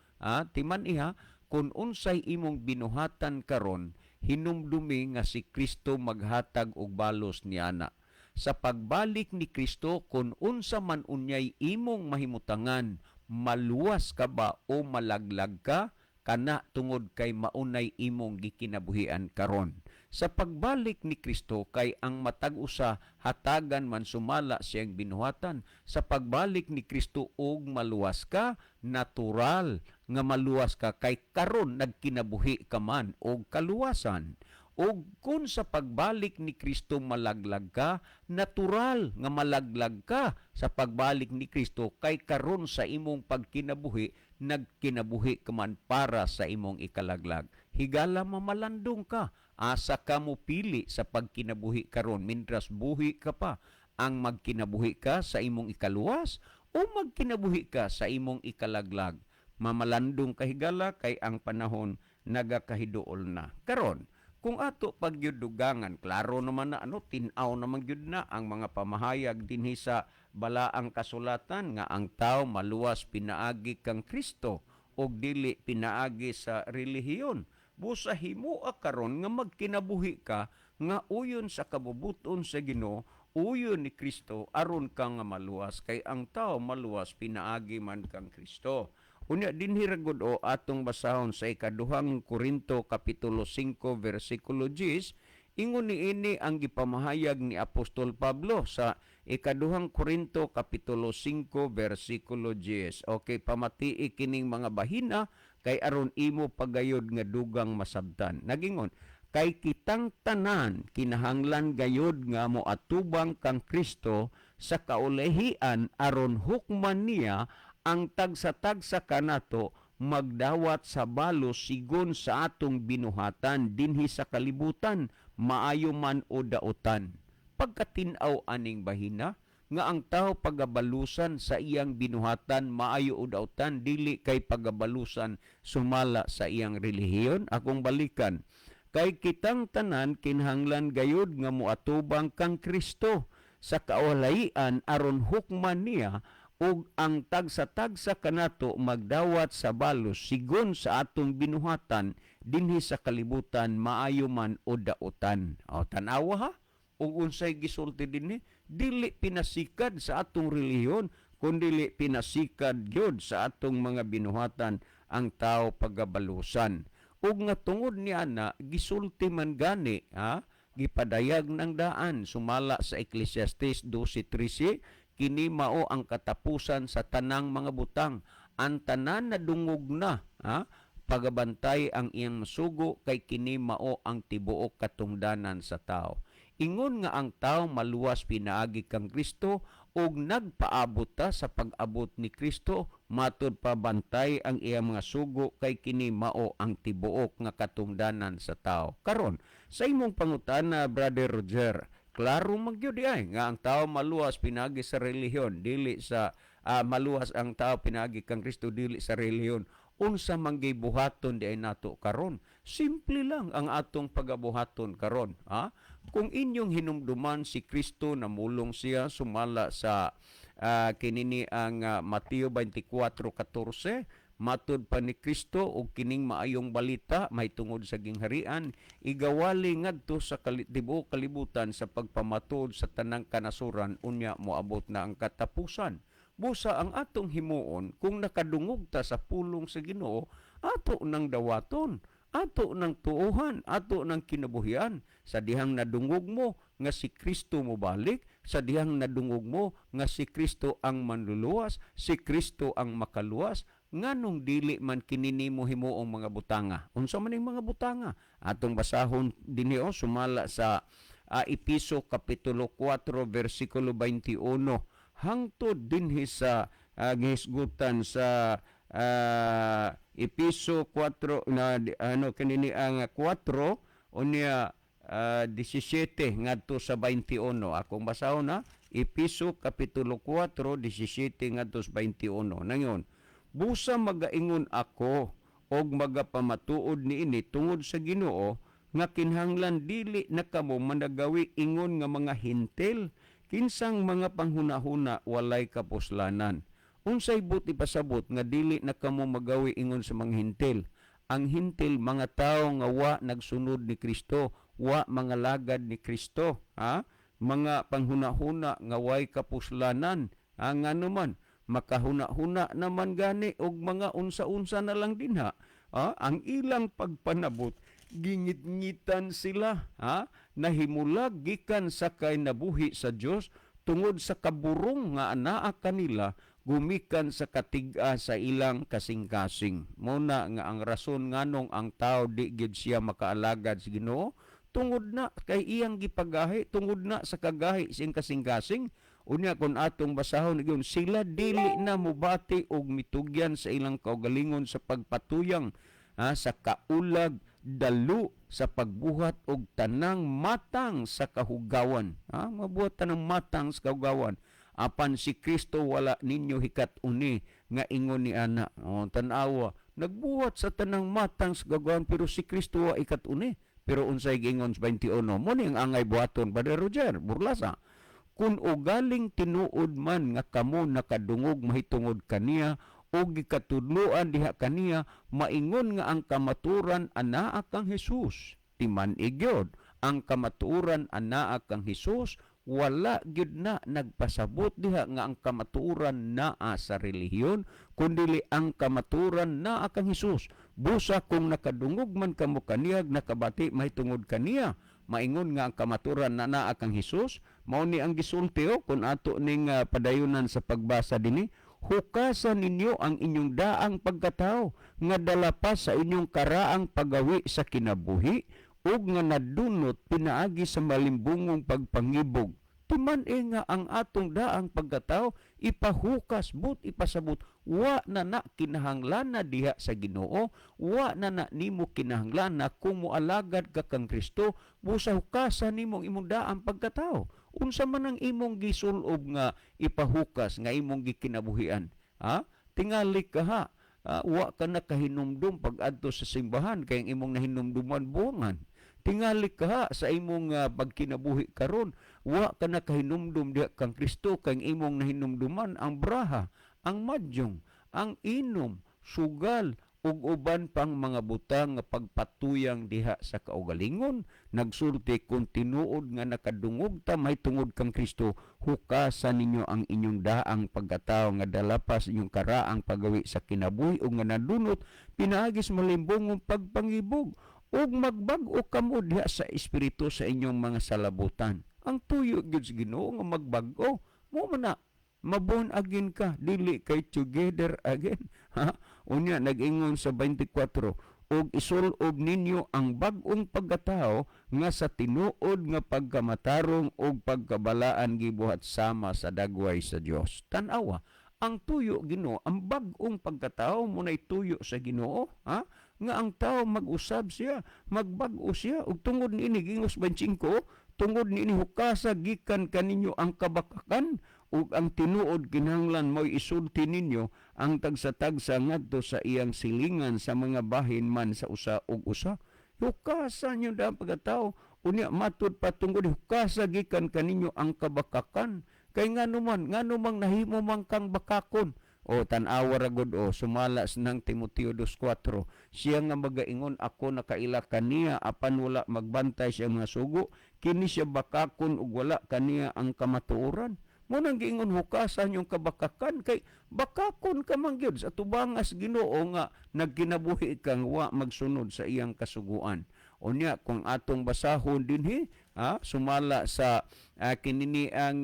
timan iha, kung unsay imong binuhatan karon, hinumdumi nga si Kristo maghatag og balos niana. Sa pagbalik ni Kristo, kung unsa man unyay imong mahimutangan, maluwas ka ba o malaglag ka, kana tungod kay maunay imong gikinabuhian karon. Sa pagbalik ni Kristo kay ang matag usa hatagan man sumala siyang binuhatan. Sa pagbalik ni Kristo og maluwas ka, natural nga maluwas ka kay karon nagkinabuhi ka man og kaluwasan. O kung sa pagbalik ni Kristo malaglag ka, natural nga malaglag ka sa pagbalik ni Kristo kay karon sa imong pagkinabuhi, nagkinabuhi ka man para sa imong ikalaglag. Higala mamalandong ka, asa ka mo pili sa pagkinabuhi karon mintras buhi ka pa. Ang magkinabuhi ka sa imong ikaluwas o magkinabuhi ka sa imong ikalaglag. Mamalandong kahigala kay ang panahon nagakahiduol na. Karon, kung ato pagyudugangan, klaro naman na tinaw naman gyud na ang mga pamahayag dinhi sa balaang kasulatan nga ang tao maluwas pinaagi kang Kristo og dili pinaagi sa relihiyon. busa himua karon nga magkinabuhi ka nga uyon sa kabubuton sa Ginoo, uyon ni Kristo aron ka nga maluwas, kay ang tao maluwas pinaagi man kang Kristo. Unya dinhi ra gud o atong basahon sa ikaduhang Korinto kapitulo 5 bersikulo 10, ingon niini ang gipamahayag ni Apostol Pablo sa ikaduhang Korinto kapitulo 5 bersikulo 10. Okay, pamatii kining mga bahina kay aron imo pagayod nga dugang masabtan. Nagingon, kay kitang tanan kinahanglan gayod nga moatubang kang Kristo sa kaulehian aron hukman niya ang tagsa-tagsa kanato magdawat sa balos sigon sa atong binuhatan dinhi sa kalibutan, maayo man o dautan. Pagkatinaw aning bahina nga ang tao pagabalusan sa iyang binuhatan maayo o dautan, dili kay pagabalusan sumala sa iyang relihiyon. Akong balikan, kay kitang tanan kinahanglan gayud nga moatubang kang Kristo sa kaulayan aron hukman niya ug ang tagsa-tagsa kanato magdawat sa balos sigon sa atong binuhatan dinhi sa kalibutan, maayo man o dautan. O tanawa ha, ug unsay gisulti dinhi, dili pinasikad sa atong relihiyon kundi pinasikad gyud sa atong mga binuhatan ang tao pagabalusan. Ug nga tungod niya na gisulti man gani ha, gipadayag ng daan sumala sa Ecclesiastes 12:13, kini mao ang katapusan sa tanang mga butang, ang tanan na dungog na ha, pagabantay ang iyang masugo, kay kini mao ang tibuok katungdanan sa tao. Ingon nga ang tao maluwas pinaagi kang Kristo ug nagpaabot ta sa pag-abot ni Kristo, matud pa bantay ang iyang mga sugo, kay kini mao ang tibuok nga katungdanan sa tao. Karon sa imong pangutana, Brother Roger, klaro magyud ay nga ang tao maluwas pinagi sa relihiyon, dili sa maluwas ang tao pinagi kang Kristo dili sa relihiyon. Unsa man buhaton di ay nato karon? Simple lang ang atong pagabuhaton karon, ha? Kung inyong hinumduman si Kristo, namulong siya sumala sa kinini ang Mateo 24:14, matud pa ni Kristo og kining maayong balita may tungod sa gingharian, igawali ngadto sa tibuok kalibutan sa pagpamatud sa tanang kanasuran, unya moabot na ang katapusan. Busa ang atong himuon kung nakadungog ta sa pulong sa Ginoo, ato nang dawaton, ato nang tuohan, ato nang kinabuhian. Sa dihang nadungog mo nga si Kristo mo balik, sa dihang nadungog mo nga si Kristo ang manluluwas, si Kristo ang makaluwas, nganong dili man kinini mo himuong mga butanga. Unsa man ning mga butanga? Atong basahon dinhi sumala sa Episo kapitulo 4 bersikulo 21 hangtod dinhi sa gihisgutan sa Episo 4 na kanini ang 4 unya 17 ngadto sa 21. Akong basahon na Episo kapitulo 4 17 ngadto sa 21. Nangon, busa magaingon ako og magapamatuod niini tungod sa Ginoo nga kinahanglan dili na kamo managawi ingon nga mga hintil, kinsang mga panghunahuna walay kapuslanan. Unsay buti pasabot nga dili na kamo magawi ingon sa mga hintil? Ang hintil mga tao nga wa nagsunod ni Kristo, wa mga lagad ni Kristo, ha? Mga panghunahuna nga way kapuslanan, nga naman makahuna-huna naman gani og mga unsa-unsa na lang din ha. Ang ilang pagpanabot gingit-ngitan sila, ha? Nahimulag gikan sa kay nabuhi sa Dios tungod sa kaburong nga anaa kanila gumikan sa katiga sa ilang kasing-kasing. Muna nga ang rason nganong ang tao di gid siya makaalagad sa Ginoo, tungod na kay iyang gipagahi, tungod na sa kagahi sing kasing-kasing. Unya kung atong basahon gyud, sila dili na mubati og mitugyan sa ilang kaugalingon sa pagpatuyang sa kaulag, dalo sa pagbuhat og tanang matang sa kahugawan. Mabuhat tanang matang sa kahugawan. Apan si Kristo wala ninyo hikat uni nga ingon ni ana. Tanawa, nagbuhat sa tanang matang sa kahugawan pero si Kristo wa ikat uni. Pero unsay gingon sa 21, mo ni ang angay buhaton, Brother Roger, burlasa. Kung ugaling tinuod man nga kamo nakadungog mahitungod kaniya o gikatudloan diha kaniya maingon nga ang kamaturan anaa kang Hesus. Timan igyod ang kamaturan anaa kang Hesus wala gyud na nagpasabot diha nga ang kamaturan naa sa relihiyon, kundi ang kamaturan naa kang Hesus. Busa kung nakadungog man kamo kaniyag nakabati mahitungod kaniya, maingon nga ang kamaturan na naa kang Hesus, mao ni ang gisulti kun ato ning padayunan sa pagbasa dinhi, hukasan ninyo ang inyong daang pagkatao nga dalapas sa inyong karaang pagawi sa kinabuhi ug nga nadunot pinaagi sa malimbungong pagpangibog. Timan nga ang atong daang pagkatao ipahukas but ipasabot wa na kinahanglan na diha sa Ginoo, wa na nimo kinahanglan na kung moalagad ka kang Kristo, busa hukasan nimo ang imong daang pagkatao. Unsa man ang imong gisulob nga ipahukas nga imong gikinabuhian? Tingali ka ha. Wa ka na kahinumdum pag-adto sa simbahan kay ang imong nahinumduman buwangan. Tingali ka ha sa imong pagkinabuhi karon, wa ka na kahinumdum diha kang Kristo kay ang imong nahinumduman ang braha, ang madyong, ang inom, sugal ug uban pang mga butang nga pagpatuyang diha sa kaugalingon. Nagsulti kung tinuod nga nakadungog ta mahitungod kang Kristo, hukasan ninyo ang inyong daang pagkatao nga dalapas inyong karaang pagawi sa kinabuhi ug nga nadunot pinaagis malimbongong pagpangibog ug magbag-o kamo diha sa espiritu sa inyong mga salabutan. Ang tuyo gyud sa Ginoo nga magbag-o, mo man na mabon agin ka, dili kay together again. Unya nag-ingon sa 24, ug isulob ninyo ang bag-ong pagkatao nga sa tinuod nga pagkamatarong ug pagkabalaan gibuhat sama sa dagway sa Dios. Tan-awa, ang tuyo Ginoo, ang bag-ong pagkatao mo nay tuyo sa Ginoo, nga ang tao mag-usab siya, magbag-o siya, ug tungod niini gingos 25, tungod niini hukasa gikan kaninyo ang kabakakan, ug ang tinuod kinahanglan mo'y isulti ninyo ang tagsa-tagsa ngadto sa iyang silingan sa mga bahin man sa usa ug usa. Hukasan nyo daang pagkatao, unya matud patungod hukasa gikan kaninyo ang kabakakan, kay nganuman nahimo man kang bakakon. O tan-awa ra gud sumalas ng Timoteo 2:4, siya nga magaingon ako nakaila kaniya apan wala magbantay siya mga sugo, kini siya bakakon ug wala kaniya ang kamatuoran. Mo nang giingon hukasan yung kabakakan kay bakakon ka man gyud sa tubangas Ginoo nga nagkinabuhi kang wa magsunod sa iyang kasuguan. Unya kung atong basahon dinhi sumala sa kinini ang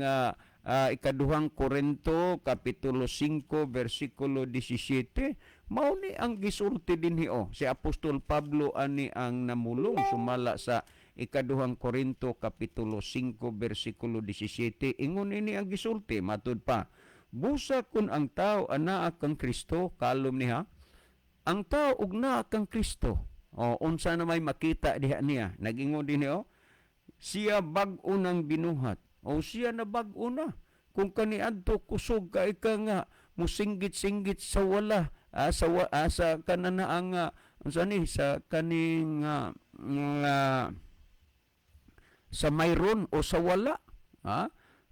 ikaduhang Korinto kapitulo 5 versikulo 17, mao ni ang gisulti dinhi si Apostol Pablo ani ang namulong sumala sa ikaduhang Korinto kapitulo 5 versikulo 17, ingon ini ang gisulti matud pa, busa kun ang tao anaa kang Kristo, kalom niya ang tao ug naa kang Kristo, unsa na may makita diha niya, nag-ingon dinhi siya bag-o nang binuhat, siya na bag-o na. Kung kaniadto kusog ka ika nga musinggit-singgit sa wala sa kananaang sa kaning sa mayroon o sa wala,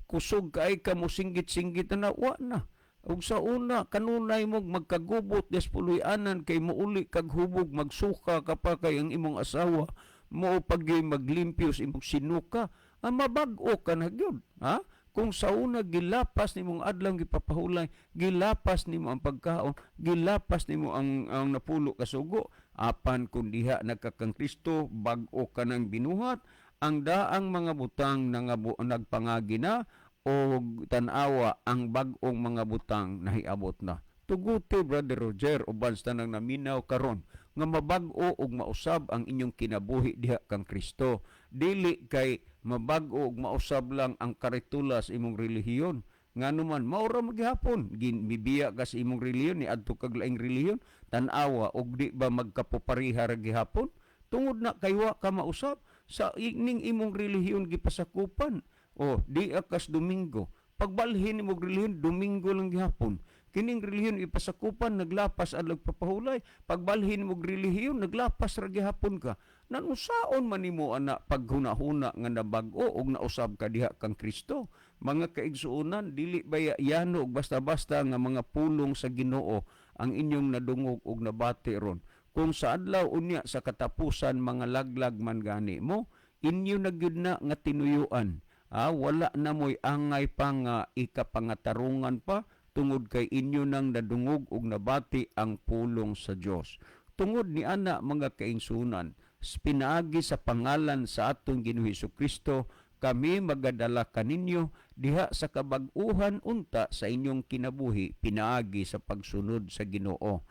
kusog ka ika musinggit-singgit na wa na. Ug sa una kanunay mo magkagubot des puluy-anan kay muuli kag hubog magsuka ka pa kay ang imong asawa mo pagyoy maglimpyo sa imong sinuka, mabag-o ka na gyud. Kung sa una gilapas nimong adlaw gipapahulay, gilapas nimo ang pagkaon, gilapas nimo ang napulo ka sugo, apan kun diha nagkakang Kristo, bag-o ka nang binuhat, ang daang mga butang nagpangagi na, o tan-awa ang bag-ong mga butang nahiabot na. Tuguti, Brother Roger, uban sa nang naminaw karon nga mabag-o ug mausab ang inyong kinabuhi diha kang Kristo. Dili kay mabag-o ug mausab lang ang karitulas imong relihiyon. Nganuman maura maghapon ginbibiya ka sa imong relihiyon ni adto kag laing relihiyon, tan-awa og di ba magkapopariha ra gihapon tungod na kay wa ka mausab sa ining imong relihiyon gipasakupan. Di akas Domingo, pagbalhin imong relihiyon Domingo lang gihapon. Kining relihiyon ipasakupan, naglapas at nagpapahulay. Pagbalhin mo relihiyon, naglapas ra gihapon ka. Nanusaon man nimo ana paghuna-huna nga nabag-o og nausab ka diha kang Kristo. Mga kaigsuonan, dili ba yano og basta-basta nga mga pulong sa Ginoo ang inyong nadungog ug nabati ron. Kung sa adlaw unya sa katapusan mga laglag man gani mo, inyo na gyud na nga tinuyuan. Wala na mo'y angay pa nga ikapangatarungan pa tungod kay inyo nang nadungog ug nabati ang pulong sa Dios. Tungod ni ana mga kaingsunan, pinaagi sa pangalan sa atong Ginoo Hesukristo, kami magadala kaninyo diha sa kabag-uhan unta sa inyong kinabuhi pinaagi sa pagsunod sa Ginoo.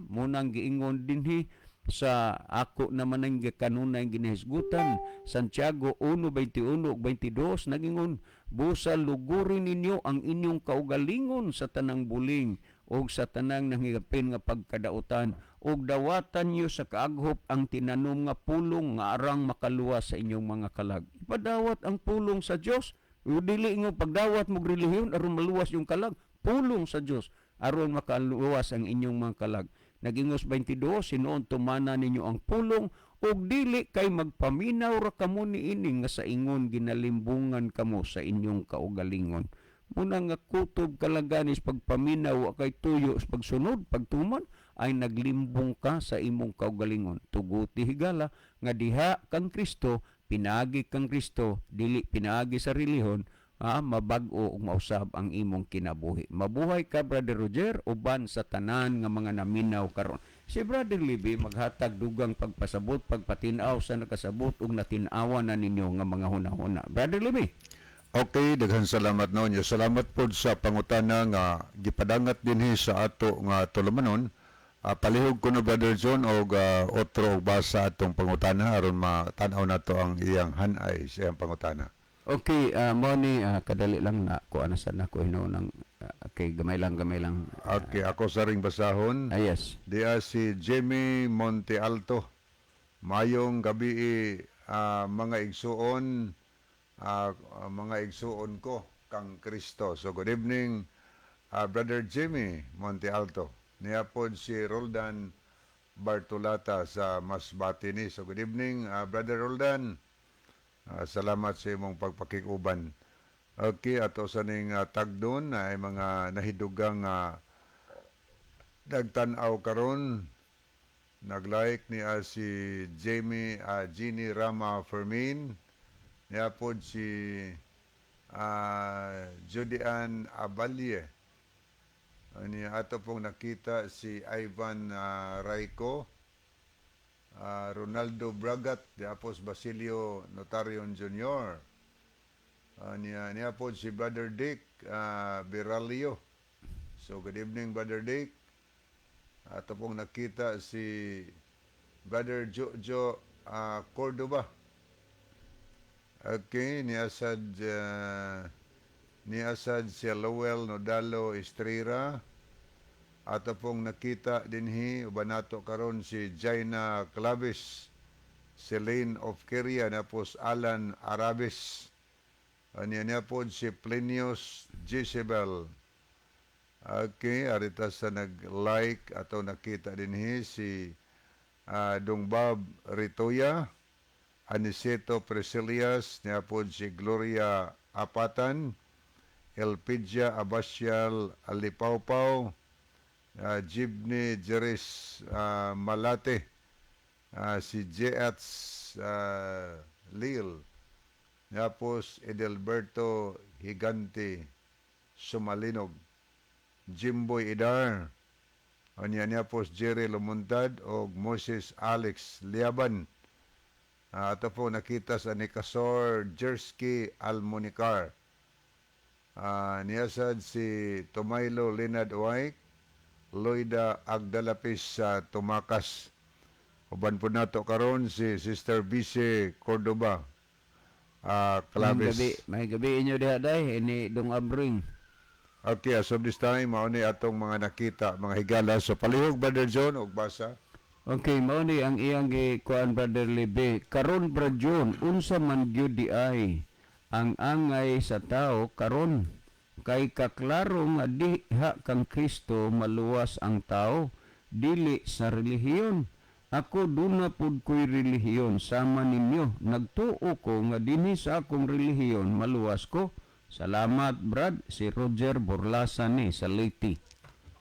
Munang giingon dinhi sa ako naman ang kanunay ginahisgutan, Santiago 1:21-22 nagingon, busa lugurin ninyo ang inyong kaugalingon sa tanang buling o sa tanang nanghigapin nga pagkadautan og dawatan nyo sa kaaghop ang tinanom nga pulong nga arang makaluwas sa inyong mga kalag. Ipadawat ang pulong sa Dios. Dili nga pagdawat mo relihiyon aron maluwas yung kalag. Pulong sa Dios aron makaluwas ang inyong mga kalag. Nagingos 22, sinuon tumana ninyo ang pulong ug dili kay magpaminaw ra kamo niini nga sa ingon ginalimbungan kamo sa inyong kaugalingon. Muna nga kutob kalaganis pagpaminaw kay tuyo sa pagsunod, pagtuman ay naglimbong ka sa imong kaugalingon. Tuguti higala nga diha kang Kristo, pinagi kang Kristo, dili pinagi sa relihon, mabag-o ug mausab ang imong kinabuhi. Mabuhay ka, Brother Roger, uban sa tanan nga mga naminaw karon. Si Brother Libby maghatag dugang pagpasabot, pagpatinaw sa nakasabot ug natin-awan na ninyo nga mga hunahuna. Brother Libby. Okay, daghan salamat noon. Salamat po sa pangutana nga gipadangat dinhi sa ato nga tulumanon. Palihog ko na Brother John og otro basa atong pangutana aron matanaw nato ang iyang hanay sa iyang pangutana. Okay, mo ni kadali lang na ko anasan na ko hinunang kay gamay lang. Okay, ako sa ring basahon. Yes. Diya si Jimmy Monte Alto. Mayong gabi mga igsuon, mga igsuon ko kang Kristo. So good evening, Brother Jimmy Monte Alto. Niya po si Roldan Bartolata sa Masbate ni. So good evening, Brother Roldan. Salamat sa imong pagpakikuban. Okay, ato sa ning tagdon ay mga nahidugang nagtanaw karon. Nag-like ni si Jeannie Rama Fermin. Niya po si Judian Abalye. Ato pong nakita si Ivan Raico. Ronaldo Bragat, Diapos Basilio Notarion Jr. Niya po si Brother Dick Biralio. So good evening, Brother Dick. Ato pong nakita si Brother Jojo Cordoba. Okay, niasad si Lowell Nodalo Estrera. Ato pong nakita dinhi uban nato karon si Jaina Clavis, Celine of Keria, napos Alan Arabis. Niya po si Plinius Jezebel. Okay, arita sa nag-like ato nakita dinhi si Dongbab Ritoya, Aniceto Presilias, niya po si Gloria Apatan, Elpidia Abasyal Alipawpaw, Jibni Jeris Malate, si Jeats Lil, Yapos Edelberto Higante Sumalinog, Jimboy Idar, Yapos Jerry Lumuntad o Moses Alex Liaban. Ito po nakita sa Nicasor Jersky Almonicar. Niyasad si Tomailo Leonard White, Loida Agdalapis sa Tumakas. Uban po nato karon si Sister Bice Cordoba. Claves. May gabi inyo diha day ini Dong Abring. Okay, as of this time, mao ni atong mga nakita, mga higala. So palihog, Brother John, og basa. Okay, mao ni ang iyang kuan Brother Libe. Karon Brother John, unsa man gyud di ay ang angay sa tao karon kay kaklaro nga diha kang Kristo maluwas ang tao dili sa relihiyon. Ako duna pud ko'y relihiyon sama ninyo. Nagtuo ko nga dinhi sa akong relihiyon maluwas ko. Salamat, Brad. Si Roger Borlasa ni sa Leyte.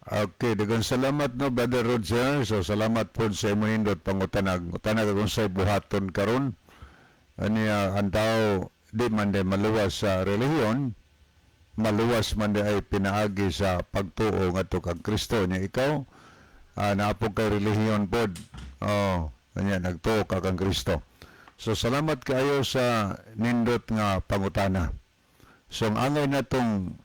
Okay, daghang salamat no Brother Roger. So salamat po sa imong nindot pangutanag. Utanag akong sa buhaton karon. Ani ang tao di man day maluwas sa relihiyon, maluwas man day ay pinaagi sa pagtuo ngadto kag Kristo niya ikaw. Naapog kay relihiyon pod. Oh, kanya nagtuo ka kang Kristo. So salamat kayo sa nindot nga pangutana. So ang angay natong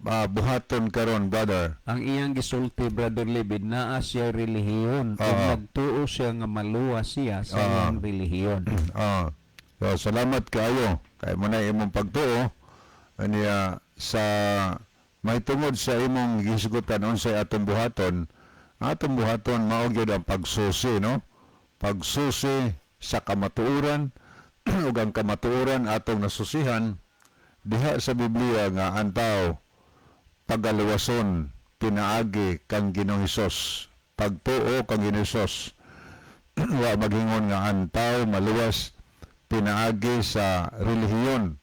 buhaton karon brother. Ang iyang gisulti, Brother Libid, naa siya relihiyon. Kung nagtuo siya nga maluwas siya sa iyang relihiyon. So salamat kayo kay mo na imong pagtuo aniya sa may tungod sa imong gisgutan unsay atong buhaton. Atong buhaton mao gyud ang pagsusi no. Pagsusi sa kamatuoran ug ang kamatuoran atong nasusihan diha sa Biblia nga ang tao pagaluwason pinaagi kang Ginoong Hesus, pagtuo kang Ginoong Hesus. Wa maghingon nga ang tao maluwas pinaagi sa relihiyon,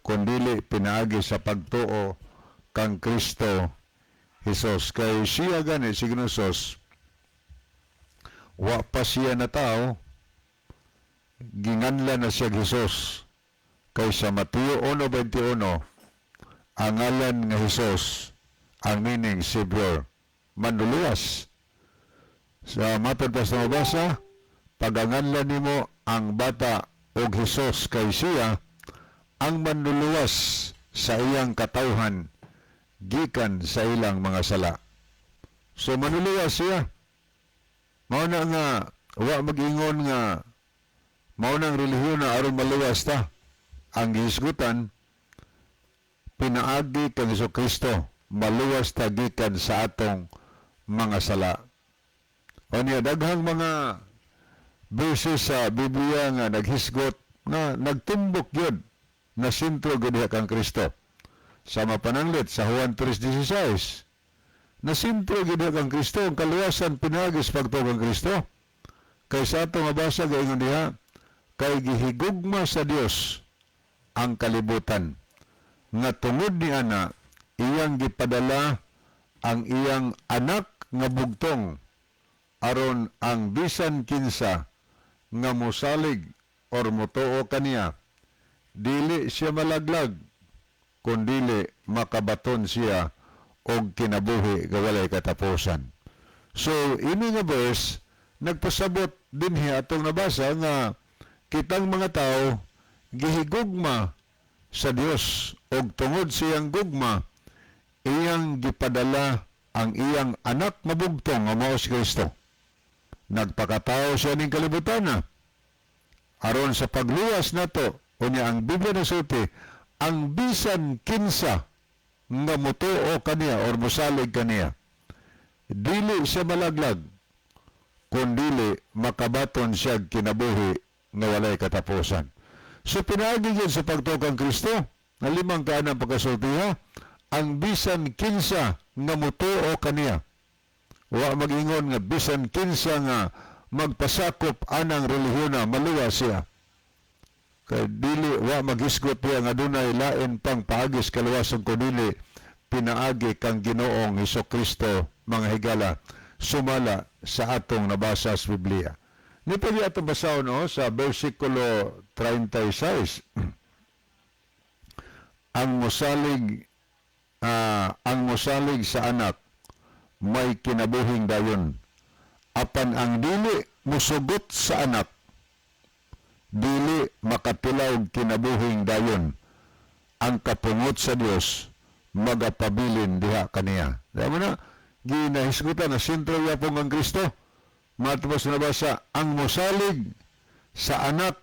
kundili pinaagi sa pagtuo kang Kristo Hesus. Kay siya gani si Ginoong Hesus, wa pa siya na tao, ginganlan na siya Hesus. Kay sa Mateo 1:21, ang ngalan nga Hesus, ang meaning Savior, manluluwas. Sa matod pa sa mabasa, paganganlan nimo ang bata og Hesus kay siya ang manluluwas sa iyang katawhan gikan sa ilang mga sala. So manluluwas siya. Mao na nga wa mag-ingon nga mao nang relihiyon na aron maluwas ta. Ang gihisgutan pinaagi kang Kristo maluwas ta gikan sa atong mga sala. O niya daghang mga verses sa Biblia nga naghisgot na nagtumbok yun na sentro gud kang Kristo. Sa mapananglit sa Juan 3:16 na sentro gid kang Kristo ang kaluwasan pinagis pagtuo kang Kristo. Kay sa atong mabasa gayon diha kay gihigugma sa Dios ang kalibutan nga tungod ni ana iyang gipadala ang iyang anak nga bugtong aron ang bisan kinsa nga mosalig or motuo kaniya dili siya malaglag kundili makabaton siya og kinabuhi nga walay katapusan. So ini nga verse nagpasabot dinhi atong nabasa nga kitang mga tao gihigugma sa Dios og tungod siyang gugma iyang gipadala ang iyang anak mabugtong nga mao si Kristo. Nagpakatao siya ning kalibutan na aron sa pagluwas nato unya ang Biblia nagsulti ang bisan kinsa nga motuo kaniya or mosalig kaniya dili siya malaglag kundili makabaton siya kinabuhi nga walay katapusan. So pinaagi yun sa pagtukang Kristo na limang kaanang pagkasultiha ang bisan kinsa nga motuo kaniya. Wa mag-ingon nga bisan kinsa nga magpasakop anang relihiyon na maluwas siya. Kaya dili wa maghisgot niya nga dunay lain pang paagis kaluwasan kundili pinaagi kang Ginoong Hesukristo mga higala sumala sa atong nabasa sa Biblia. Ni pwede atong basahon sa versikulo 36. ang mosalig sa anak may kinabuhing dayon. Apan ang dili musugot sa anak dili makatilaw kinabuhing dayon. Ang kapungot sa Dios magapabilin diha kaniya. Dahil mo na, ginahisgutan na sentro yapong ang Kristo. Matapos na basa, ang mosalig sa anak,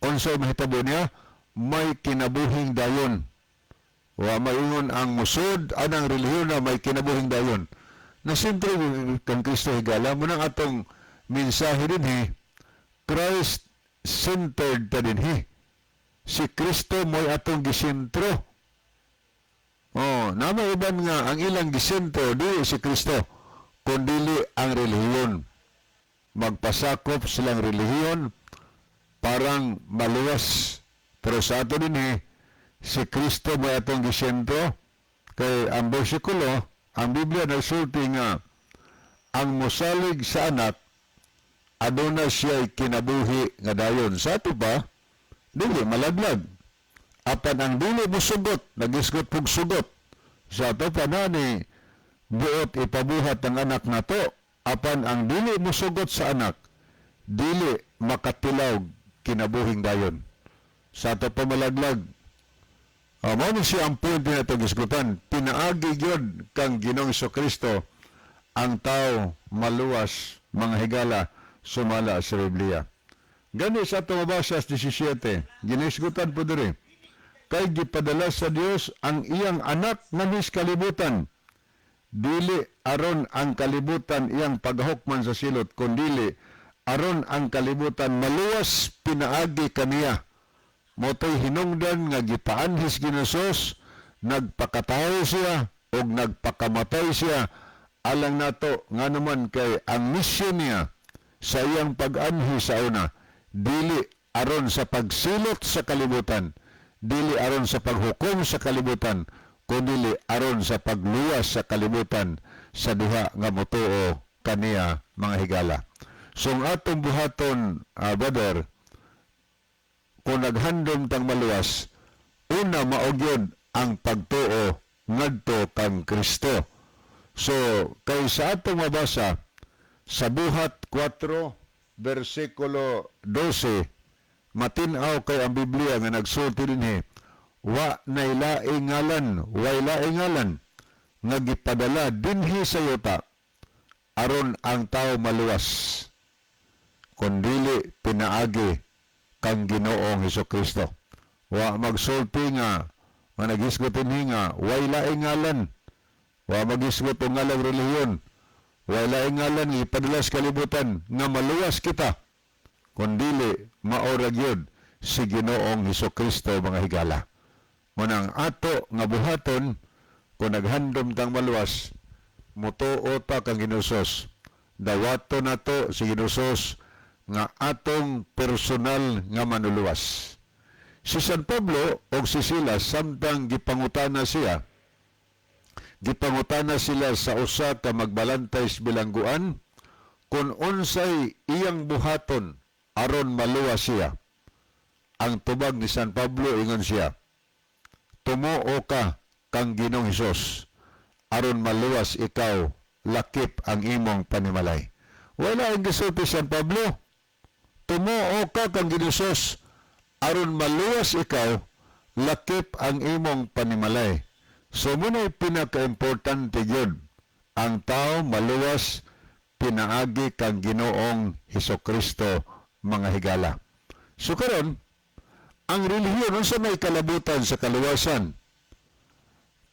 unsay mahitabo niya, may kinabuhing dayon. Wa maingon ang musod, anang relihiyon na may kinabuhing dayon. Na sentro kang Kristo higala, mo nang atong mensahe din Christ-centered ta din Si Kristo mo'y atong gisentro. Nama iban nga ang ilang gisentro dili si Kristo kundili ang relihiyon. Magpasakop silang relihiyon parang maluwas. Pero sa ato din si Kristo mo'y atong gisentro kay ang bersikulo ang Biblia nagsulti nga ang mosalig sa anak aduna siya kinabuhi nga dayon. Sa ato pa, dili malaglag. Apan ang dili mosugot, nagisgot pug sugot. Sa ato pa na ni buot ipabuhat ng anak nato. Apan ang dili mosugot sa anak, dili makatilawg kinabuhing dayon. Sa ato pa malaglag. Mao siya ang point na ito gisgutan. Pinaagi yun kang Ginoong Kristo ang tao maluwas mga higala sumala sa Biblia. Gani sa ito mabasa sa 17, ginisgutan po diri. Kay gipadala sa Dios ang iyang anak nga mis kalibutan. Dili aron ang kalibutan iyang paghukman sa silot, kundili aron ang kalibutan maluwas pinaagi kaniya. Motoy hinungdan nga gipaanhis Ginoos, nagpakatawo siya o nagpakamatay siya alang nato nga naman kay ang misyon niya sa iyang pag-anhi sa una, dili aron sa pagsilot sa kalibutan, dili aron sa paghukom sa kalibutan, kundi aron sa pagluwas sa kalibutan sa diha nga motuo kaniya mga higala. So ang atong buhaton, brother, kung naghandom tang maluwas, una maogyod ang pagtuo ngadto kang Kristo. So, kay sa atong mabasa, sa buhat 4, versikulo 12, matinaw kay ang Biblia nga nagsulti dinhi, wa nay laing ngalan, way laing ngalan, nga gipadala dinhi sa yuta, aron ang tao maluwas, kundili pinaagi kang Ginoong Hesukristo. Wa magsulti nga nagisgot dinhi nga way laing ngalan, wa magisgot ang ngalang relihiyon, way laing ngalan ipadala sa kalibutan nga maluwas kita, kundili maorag yun si Ginoong Hesukristo mga higala. Munang ato nga buhaton kung naghandom tang maluwas, mutuo ta kang Ginoos, dawato nato si Ginoos nga atong personal nga manuluwas. Si San Pablo o si Silas samtang gipangutana sila sa usa ka magbalantay sa bilangguan kung unsay iyang buhaton aron maluwas siya. Ang tubag ni San Pablo ingon siya, tumuo ka kang Ginoong Hesus aron maluwas ikaw, lakip ang imong panimalay. Wala ang gisulti San Pablo, tumuo ka kang Ginoong Hesus aron maluwas ikaw, lakip ang imong panimalay. So muna'y pinaka-importante yun, ang tao maluwas pinaagi kang Ginoong Hesukristo mga higala. So karon, ang relihiyon unsa may kalabutan sa kaluwasan?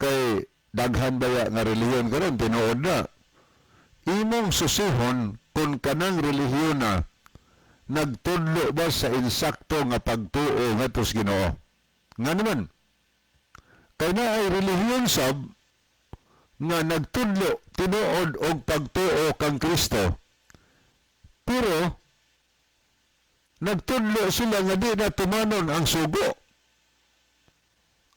Kay daghan baya nga relihiyon karon tinuod na. Imong susihon kung kanang relihiyon na nagtudlo ba sa insakto nga pagtuo ngadto sa Ginoo? Nga naman, kay na ay relihiyon sab nga nagtudlo tinuod og pagtuo kang Kristo, pero nagtudlo sila nga di na tumanon ang sugo.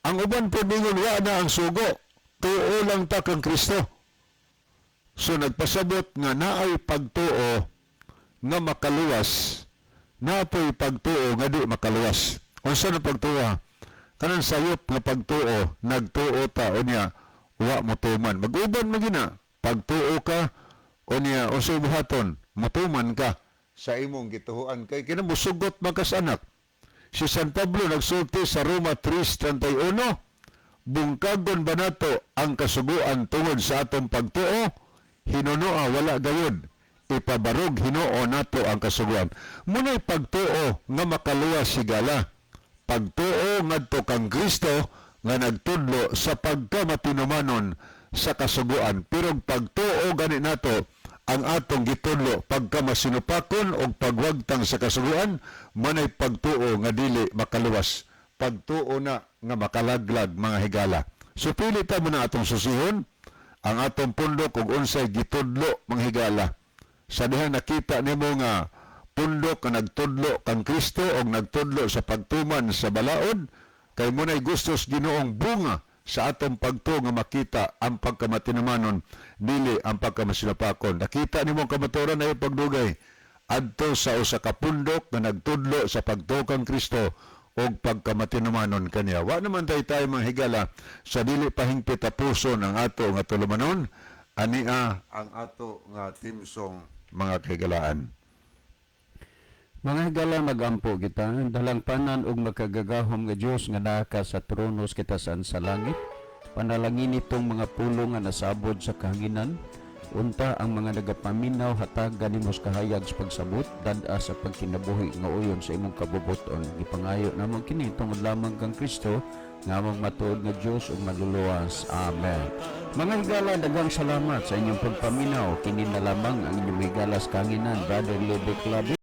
Ang uban po ningon wa na ang sugo, tuo lang ta kang Kristo. So nagpasabot nga naay pagtuo nga makaluwas, napoy pagtuo nga di makaluwas. Unsa na pagtuo? Kanang sayop nga pagtuo, nagtuo ta o niya, wa motuman. Mag-uban mo gina, pagtuo ka o niya, o sa buhaton, motuman ka sa imong gituhuan. Kay kinamusugot magkasanak. Si San Pablo nagsulti sa Roma 3:31, bungkagon ba nato ang kasuguan tungod sa atong pagtuo? Hinunoa wala gayud. Ipabarog Hinoo nato ang kasuguan. Muna'y pagtuo nga makaluwas sigala. Pagtuo ngadto kang Kristo nga nagtudlo sa pagkamatinumanon sa kasuguan. Pero pagtuo gani nato ang atong gitudlo pagkamasinupakon o pagwagtang sa kasuguan, manay pagtuo nga dili makaluwas. Pagtuo na nga makalaglag mga higala. So pili ta mo na atong susihon ang atong pundok ug unsay gitudlo mga higala. Sa diha nakita nimo nga pundok nga nagtudlo kang Kristo o nagtudlo sa pagtuman sa balaod, kay muna'y gustos Ginoong bunga sa atong pagto nga makita ang pagkamatinamanon dili ang pagkamasinapakon. Nakita nimo ang kamaturan na pagdugay adto sa usa ka pundok nga nagtudlo sa pagtukang Kristo og pagkamatinamanon kaniya. Wa naman tayo mga higala sa dili pahingpit puso ang ato nga tulumanon ania ang ato nga timsong mga kahigalaan. Mga higala, magampo kita, dalangpanan og makagagahom nga Dios nga naa ka sa tronos kita saan sa langit. Panalangin itong mga pulong nga nasabod sa kahanginan. Unta ang mga nagapaminaw hatag ganimos kahayag sa pagsabot, dad-a sa pagkinabuhi nga uyon sa imong kabubuton. Gipangayo namang kini tungod lamang kang Kristo nga among matuod nga Dios ug manluluwas. Amen. Mga higala, daghang salamat sa inyong pagpaminaw. Kini na lamang ang inyong higala sa kahanginan, Brother Levick Labi.